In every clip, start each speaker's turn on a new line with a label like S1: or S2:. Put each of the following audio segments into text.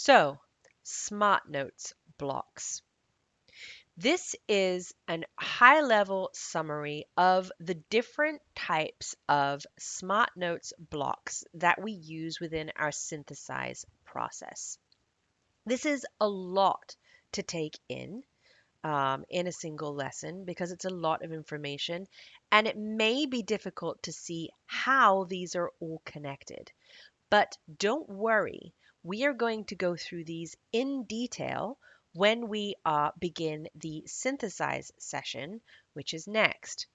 S1: So, Smart Notes blocks. This is an high-level summary of the different types of Smart Notes blocks that we use within our synthesize process. This is a lot to take in a single lesson because it's a lot of information and it may be difficult to see how these are all connected. But don't worry, we are going to go through these in detail when we begin the synthesize session, which is next.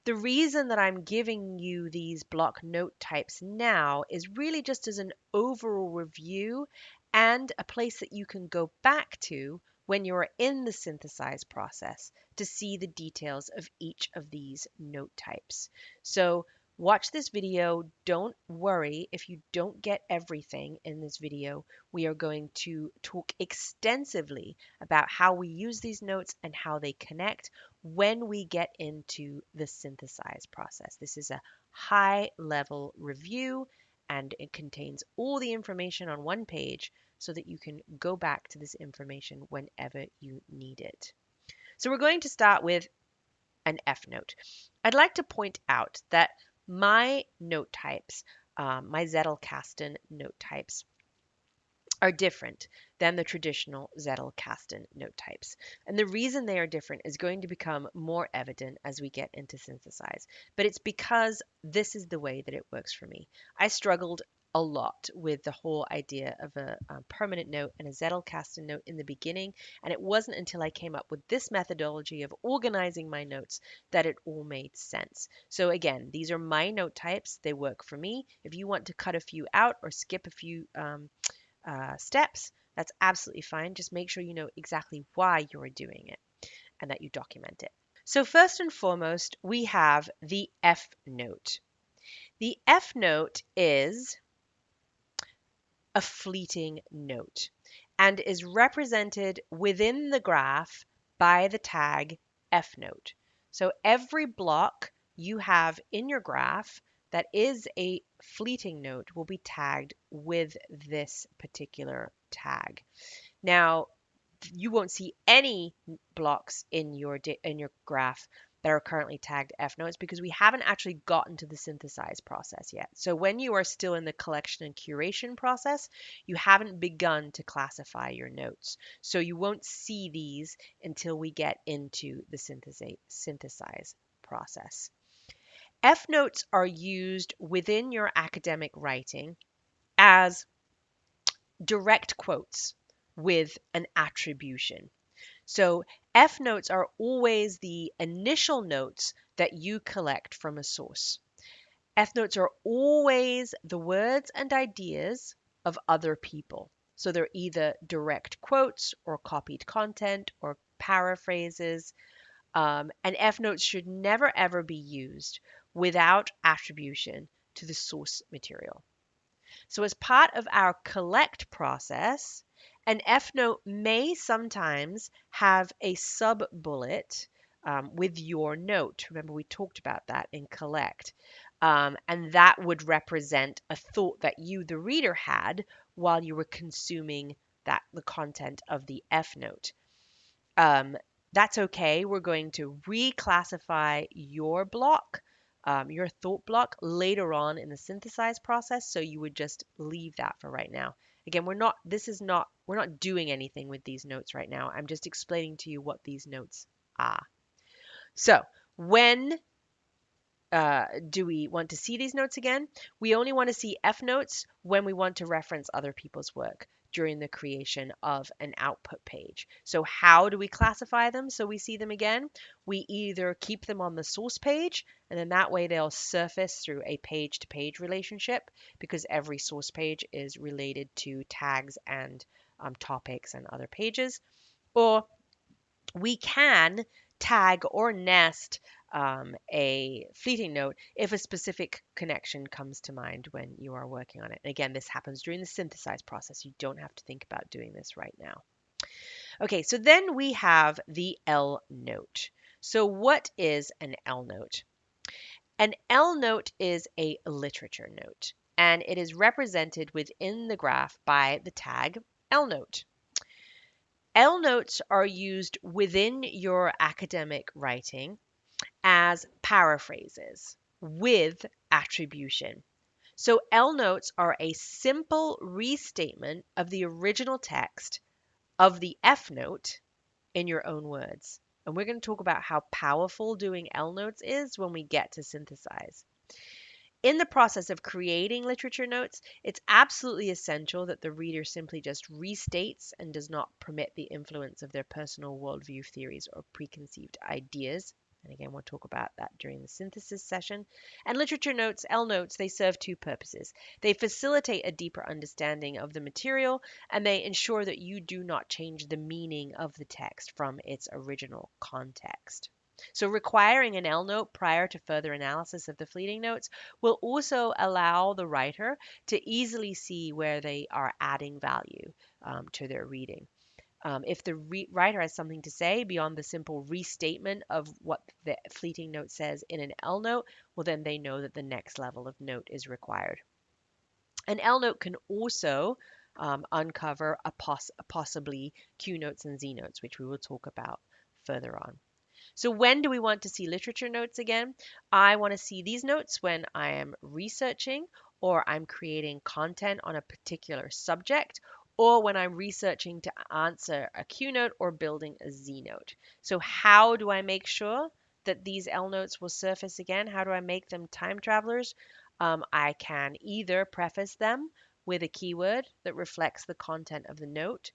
S1: The reason that I'm giving you these block note types now is really just as an overall review and a place that you can go back to when you're in the synthesize process to see the details of each of these note types. So watch this video. Don't worry if you don't get everything in this video. We are going to talk extensively about how we use these notes and how they connect when we get into the synthesize process. This is a high level review and it contains all the information on one page so that you can go back to this information whenever you need it. So we're going to start with an F note. I'd like to point out that my note types, my Zettelkasten note types, are different than the traditional Zettelkasten note types. And the reason they are different is going to become more evident as we get into synthesize. But it's because this is the way that it works for me. I struggled a lot with the whole idea of a permanent note and a Zettelkasten note in the beginning, and it wasn't until I came up with this methodology of organizing my notes that it all made sense. So again, these are my note types. They work for me. If you want to cut a few out or skip a few steps, that's absolutely fine. Just make sure you know exactly why you're doing it and that you document it. So first and foremost, we have the F note. The F note is a fleeting note and is represented within the graph by the tag F note. So every block you have in your graph that is a fleeting note will be tagged with this particular tag. Now, you won't see any blocks in your graph that are currently tagged F notes because we haven't actually gotten to the synthesize process yet. So when you are still in the collection and curation process, you haven't begun to classify your notes. So you won't see these until we get into the synthesize process. F notes are used within your academic writing as direct quotes with an attribution. So F notes are always the initial notes that you collect from a source. F notes are always the words and ideas of other people. So they're either direct quotes or copied content or paraphrases. And F notes should never ever be used without attribution to the source material. So as part of our collect process, an F note may sometimes have a sub bullet with your note. Remember, we talked about that in collect. And that would represent a thought that you, the reader, had while you were consuming the content of the F note. That's okay. We're going to reclassify your block, your thought block later on in the synthesize process. So you would just leave that for right now. Again, we're not doing anything with these notes right now. I'm just explaining to you what these notes are. So when do we want to see these notes again? We only want to see F notes when we want to reference other people's work during the creation of an output page. So how do we classify them so we see them again? We either keep them on the source page, and then that way they'll surface through a page-to-page relationship because every source page is related to tags and topics and other pages. Or we can tag or nest a fleeting note if a specific connection comes to mind when you are working on it. And again, this happens during the synthesize process. You don't have to think about doing this right now. Okay, so then we have the L note. So what is an L note? An L note is a literature note, and it is represented within the graph by the tag L note. L notes are used within your academic writing as paraphrases with attribution. So L notes are a simple restatement of the original text of the F note in your own words. And we're going to talk about how powerful doing L notes is when we get to synthesize. In the process of creating literature notes, it's absolutely essential that the reader simply just restates and does not permit the influence of their personal worldview theories or preconceived ideas. And again, we'll talk about that during the synthesis session. And literature notes, L notes, they serve two purposes. They facilitate a deeper understanding of the material, and they ensure that you do not change the meaning of the text from its original context. So requiring an L note prior to further analysis of the fleeting notes will also allow the writer to easily see where they are adding value to their reading. If the writer has something to say beyond the simple restatement of what the fleeting note says in an L note, well, then they know that the next level of note is required. An L note can also uncover possibly Q notes and Z notes, which we will talk about further on. So when do we want to see literature notes again? I want to see these notes when I am researching or I'm creating content on a particular subject or when I'm researching to answer a Q note or building a Z note. So how do I make sure that these L notes will surface again? How do I make them time travelers? I can either preface them with a keyword that reflects the content of the note,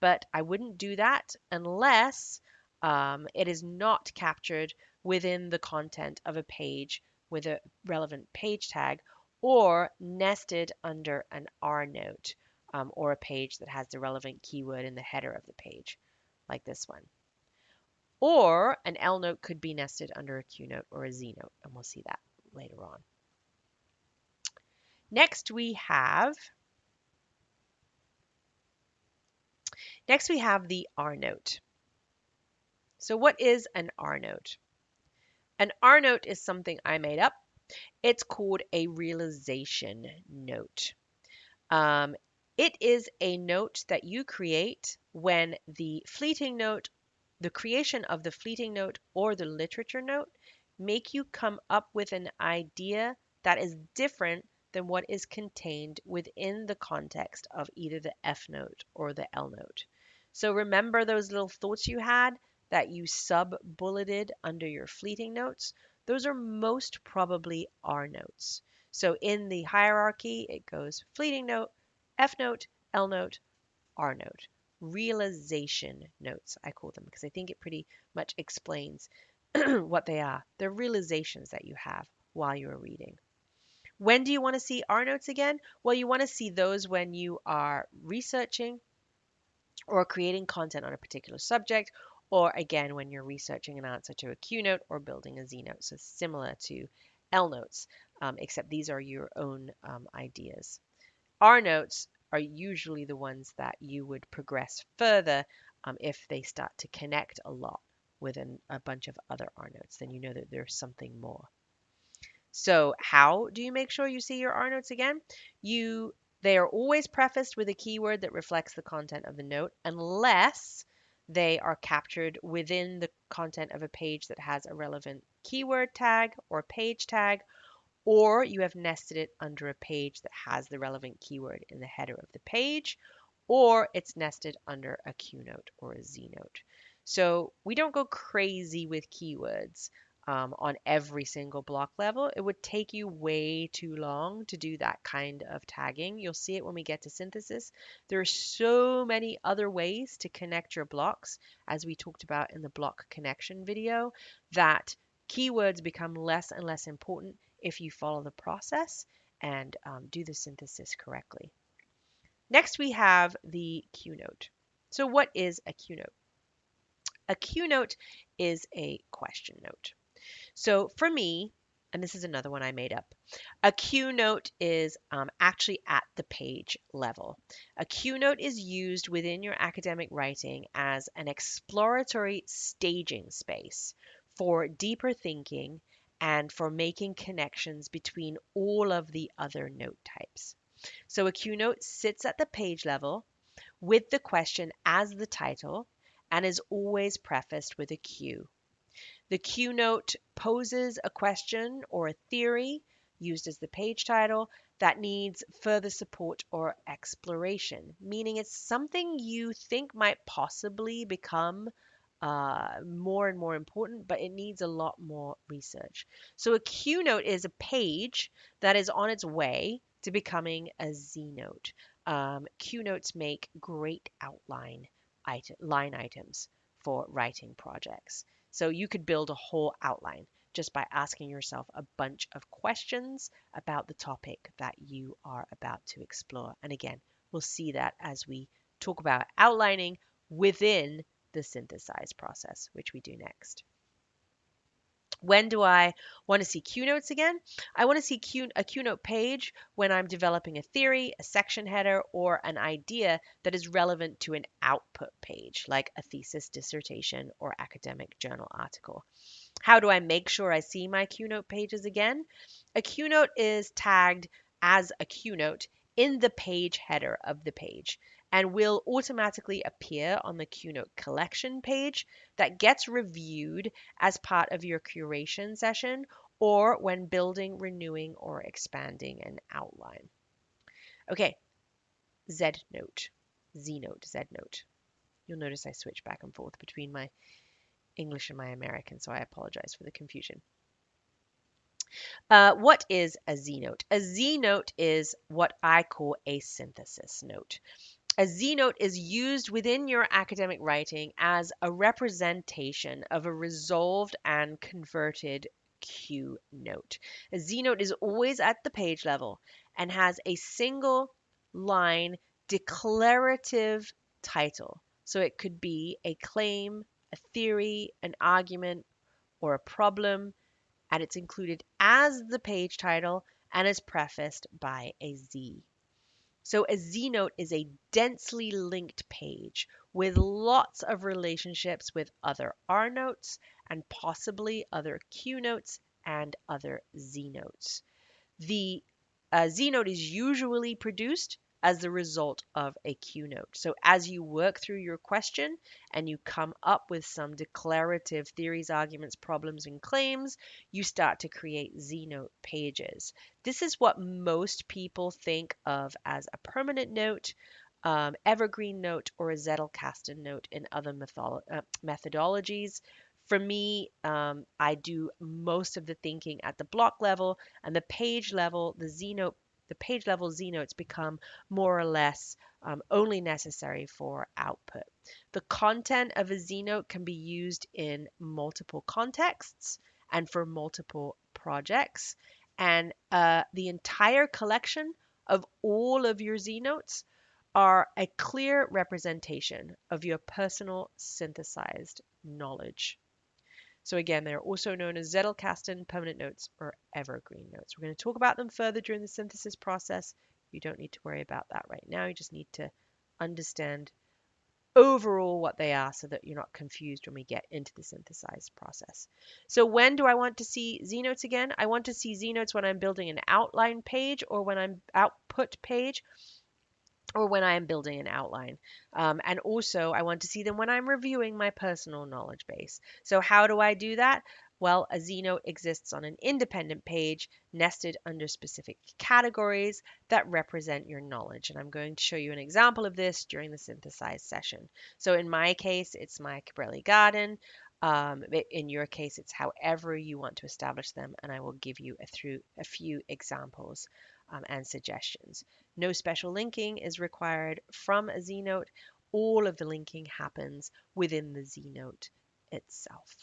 S1: but I wouldn't do that unless it is not captured within the content of a page with a relevant page tag or nested under an R note or a page that has the relevant keyword in the header of the page, like this one. Or an L note could be nested under a Q note or a Z note, and we'll see that later on. Next we have the R note. So what is an R note? An R note is something I made up. It's called a realization note. Um, it is a note that you create when the fleeting note, the creation of the fleeting note or the literature note make you come up with an idea that is different than what is contained within the context of either the F note or the L note. So remember those little thoughts you had that you sub-bulleted under your fleeting notes? Those are most probably R notes. So in the hierarchy, it goes fleeting note, F note, L note, R note. Realization notes, I call them, because I think it pretty much explains what they are. They're realizations that you have while you're reading. When do you want to see R notes again? Well, you want to see those when you are researching or creating content on a particular subject, or again, when you're researching an answer to a Q note or building a Z note. So similar to L notes, except these are your own ideas. R notes are usually the ones that you would progress further if they start to connect a lot with a bunch of other R notes. Then you know that there's something more. So how do you make sure you see your R notes again? They are always prefaced with a keyword that reflects the content of the note unless they are captured within the content of a page that has a relevant keyword tag or page tag, or you have nested it under a page that has the relevant keyword in the header of the page, or it's nested under a Q note or a Z note. So we don't go crazy with keywords on every single block level. It would take you way too long to do that kind of tagging. You'll see it when we get to synthesis. There are so many other ways to connect your blocks, as we talked about in the block connection video, that keywords become less and less important if you follow the process and do the synthesis correctly. Next, we have the Q note. So what is a Q note? A Q note is a question note. So for me, and this is another one I made up, a Q note is actually at the page level. A Q note is used within your academic writing as an exploratory staging space for deeper thinking and for making connections between all of the other note types. So a Q note sits at the page level with the question as the title and is always prefaced with a cue. The Q note poses a question or a theory used as the page title that needs further support or exploration, meaning it's something you think might possibly become more and more important, but it needs a lot more research. So a Q note is a page that is on its way to becoming a Z note. Q notes make great line items for writing projects. So you could build a whole outline just by asking yourself a bunch of questions about the topic that you are about to explore. And again, we'll see that as we talk about outlining within the synthesize process, which we do next. When do I want to see Q notes again? I want to see a Q note page when I'm developing a theory, a section header, or an idea that is relevant to an output page, like a thesis, dissertation, or academic journal article. How do I make sure I see my Q note pages again? A Q note is tagged as a Q note in the page header of the page and will automatically appear on the Q note collection page that gets reviewed as part of your curation session or when building, renewing, or expanding an outline. Okay, Z note, Z note, Z note. You'll notice I switch back and forth between my English and my American, so I apologize for the confusion. What is a Z note? A Z note is what I call a synthesis note. A Z note is used within your academic writing as a representation of a resolved and converted Q note. A Z note is always at the page level and has a single line declarative title. So it could be a claim, a theory, an argument, or a problem, and it's included as the page title and is prefaced by a Z. So a Z note is a densely linked page with lots of relationships with other R notes and possibly other Q notes and other Z notes. The Z note is usually produced as the result of a Q note. So as you work through your question and you come up with some declarative theories, arguments, problems, and claims, you start to create Z note pages. This is what most people think of as a permanent note, evergreen note, or a Zettelkasten note in other methodologies. For me, I do most of the thinking at the block level, and the page level, the page level Z notes become more or less only necessary for output. The content of a Z note can be used in multiple contexts and for multiple projects, and the entire collection of all of your Z notes are a clear representation of your personal synthesized knowledge. So again, they're also known as Zettelkasten permanent notes or evergreen notes. We're going to talk about them further during the synthesis process. You don't need to worry about that right now. You just need to understand overall what they are so that you're not confused when we get into the synthesized process. So when do I want to see Z notes again? I want to see Z notes when I'm building an outline page or when I'm output page or when I am building an outline. And also, I want to see them when I'm reviewing my personal knowledge base. So how do I do that? Well, a Z note exists on an independent page nested under specific categories that represent your knowledge. And I'm going to show you an example of this during the synthesized session. So in my case, it's my Cabrelli garden. In your case, it's however you want to establish them, and I will give you a few examples and suggestions. No special linking is required from a Z note. All of the linking happens within the Z note itself.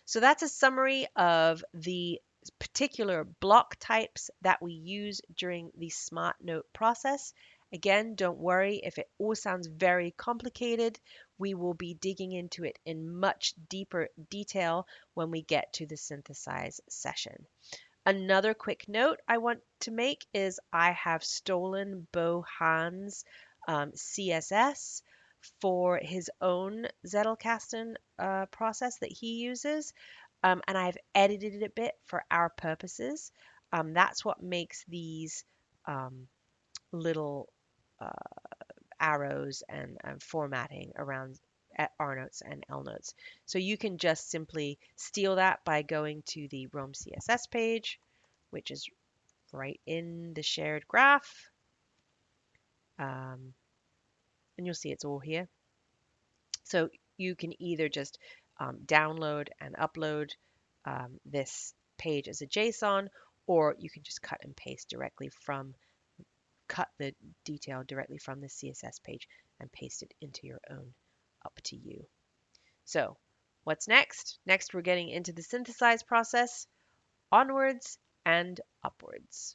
S1: So that's a summary of the particular block types that we use during the Smart Note process. Again, don't worry if it all sounds very complicated. We will be digging into it in much deeper detail when we get to the synthesize session. Another quick note I want to make is I have stolen Bo Hahn's CSS for his own Zettelkasten process that he uses, and I've edited it a bit for our purposes. That's what makes these little arrows and formatting around R notes and L notes. So you can just simply steal that by going to the Rome CSS page, which is right in the shared graph. And you'll see it's all here. So you can either just download and upload this page as a JSON, or you can just cut and paste directly from, cut the detail directly from the CSS page and paste it into your own. Up to you. So what's next? Next, we're getting into the synthesize process, onwards and upwards.